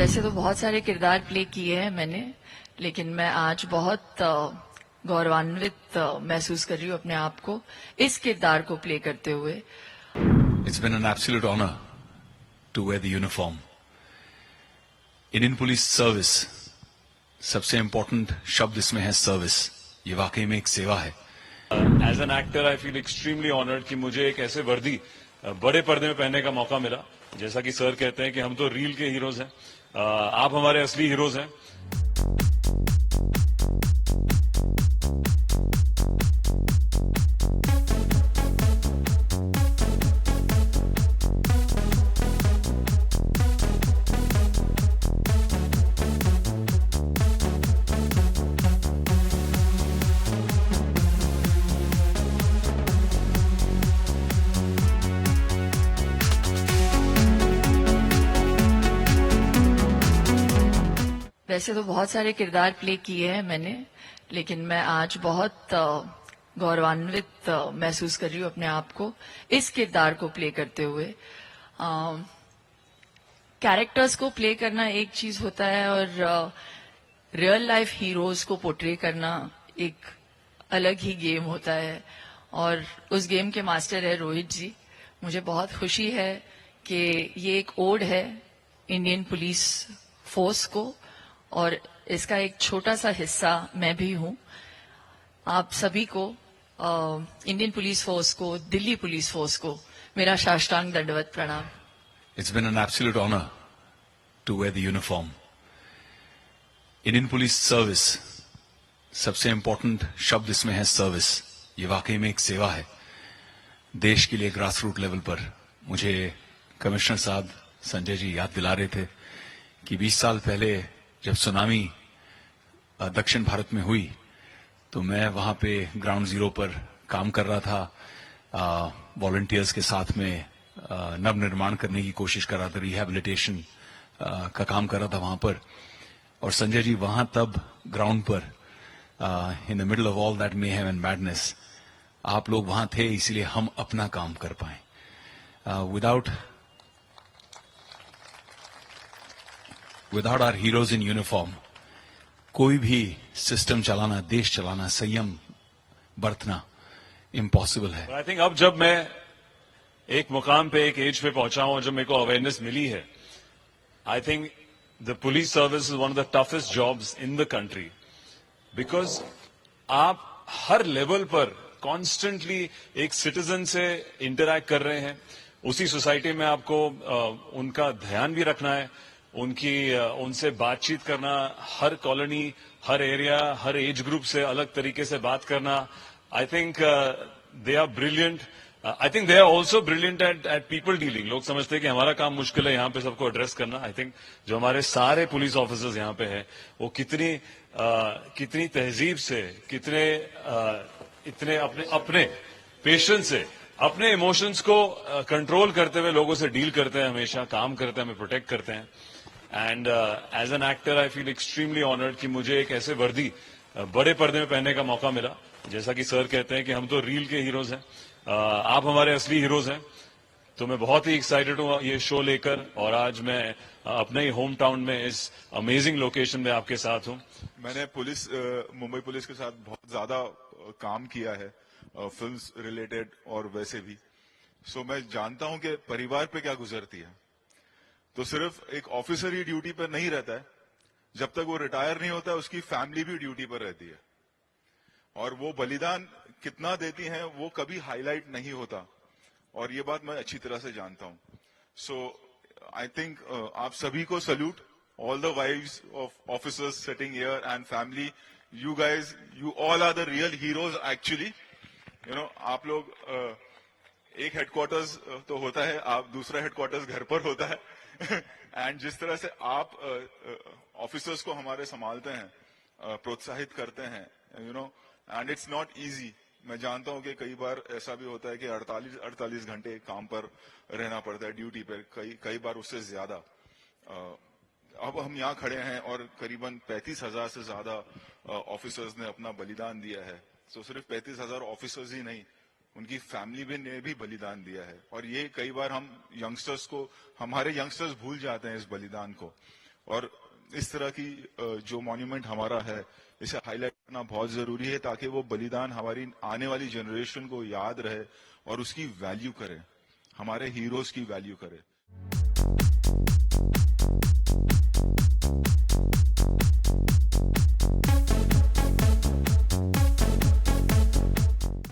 वैसे तो बहुत सारे किरदार प्ले किए हैं मैंने, लेकिन मैं आज बहुत गौरवान्वित महसूस कर रही हूँ अपने आप को इस किरदार को प्ले करते हुए। It's been an absolute honor to wear the uniform. Indian police service, सबसे इम्पोर्टेंट शब्द इसमें है सर्विस। ये वाकई में एक सेवा है। As an actor I feel extremely honoured कि मुझे एक ऐसे वर्दी बड़े पर्दे में पहनने का मौका मिला। जैसा कि सर कहते हैं कि हम तो रील के हीरोज हैं, आप हमारे असली हीरोज हैं। वैसे तो बहुत सारे किरदार प्ले किए हैं मैंने, लेकिन मैं आज बहुत गौरवान्वित महसूस कर रही हूँ अपने आप को इस किरदार को प्ले करते हुए। कैरेक्टर्स को प्ले करना एक चीज होता है और रियल लाइफ हीरोज को पोर्ट्रे करना एक अलग ही गेम होता है, और उस गेम के मास्टर है रोहित जी। मुझे बहुत खुशी है कि ये एक ओड है इंडियन पुलिस फोर्स को, और इसका एक छोटा सा हिस्सा मैं भी हूं। आप सभी को, इंडियन पुलिस फोर्स को, दिल्ली पुलिस फोर्स को मेरा साष्टांग दंडवत प्रणाम। It's been an absolute honor to wear the uniform. Indian police service, सबसे इम्पोर्टेंट शब्द इसमें है सर्विस। ये वाकई में एक सेवा है देश के लिए। ग्रास रूट लेवल पर मुझे कमिश्नर साहब संजय जी याद दिला रहे थे कि 20 साल पहले जब सुनामी दक्षिण भारत में हुई तो मैं वहां पे ग्राउंड जीरो पर काम कर रहा था, वॉलंटियर्स के साथ में नव निर्माण करने की कोशिश कर रहा था, रिहैबिलिटेशन का काम कर रहा था वहां पर। और संजय जी वहां तब ग्राउंड पर in the middle of all that mayhem and madness आप लोग वहां थे, इसीलिए हम अपना काम कर पाए। Without our heroes in uniform कोई भी सिस्टम चलाना, देश चलाना, संयम बरतना इम्पॉसिबल है। आई थिंक अब जब मैं एक मुकाम पे, एक एज पे पहुंचा हूं और जब मेरे को अवेयरनेस मिली है, I think the police service is one of the toughest jobs in the country, because आप हर लेवल पर कॉन्स्टेंटली एक सिटीजन से इंटरैक्ट कर रहे हैं। उसी सोसाइटी में आपको उनका ध्यान भी रखना है, उनसे बातचीत करना, हर कॉलोनी, हर एरिया, हर एज ग्रुप से अलग तरीके से बात करना। I think they are brilliant. I think they are also brilliant at people dealing. लोग समझते हैं कि हमारा काम मुश्किल है यहाँ पे सबको एड्रेस करना। आई थिंक जो हमारे सारे पुलिस ऑफिसर्स यहाँ पे हैं वो कितनी तहजीब से, इतने अपने पेशेंस से, अपने इमोशंस को कंट्रोल करते हुए लोगों से डील करते हैं, हमेशा काम करते हैं, हमें प्रोटेक्ट करते हैं। And as an actor I feel extremely honoured कि मुझे एक ऐसे वर्दी बड़े पर्दे में पहनने का मौका मिला। जैसा कि सर कहते हैं कि हम तो रील के हीरोज हैं, आप हमारे असली हीरोज हैं। तो मैं बहुत ही एक्साइटेड हूँ ये शो लेकर, और आज मैं अपने ही होम टाउन में इस अमेजिंग लोकेशन में आपके साथ हूँ। मैंने मुंबई पुलिस के साथ बहुत ज्यादा काम किया है, फिल्म्स रिलेटेड और वैसे भी। सो मैं जानता हूं कि परिवार पे क्या गुजरती है। तो सिर्फ एक ऑफिसर ही ड्यूटी पर नहीं रहता है, जब तक वो रिटायर नहीं होता उसकी फैमिली भी ड्यूटी पर रहती है, और वो बलिदान कितना देती हैं वो कभी हाईलाइट नहीं होता, और ये बात मैं अच्छी तरह से जानता हूं। सो आई थिंक आप सभी को salute, all the wives of officers sitting here and family. You guys, you all are the real heroes actually. You know, आप लोग एक हेडक्वार्टर्स तो होता है, आप दूसरा हेडक्वार्टर्स घर पर होता है। एंड जिस तरह से आप ऑफिसर्स को हमारे संभालते हैं, प्रोत्साहित करते हैं, you know, and it's not easy. मैं जानता हूं कि कई बार ऐसा भी होता है कि 48 घंटे काम पर रहना पड़ता है, ड्यूटी पर, कई बार उससे ज्यादा। अब हम यहाँ खड़े हैं और करीबन 35,000 से ज्यादा ऑफिसर्स ने अपना बलिदान दिया है। तो सिर्फ 35,000 ऑफिसर्स ही नहीं, उनकी फैमिली ने भी बलिदान दिया है। और ये कई बार हम यंगस्टर्स को, हमारे यंगस्टर्स भूल जाते हैं इस बलिदान को। और इस तरह की जो मॉन्यूमेंट हमारा है इसे हाईलाइट करना बहुत जरूरी है ताकि वो बलिदान हमारी आने वाली जनरेशन को याद रहे और उसकी वैल्यू करे, हमारे हीरोज की वैल्यू करे।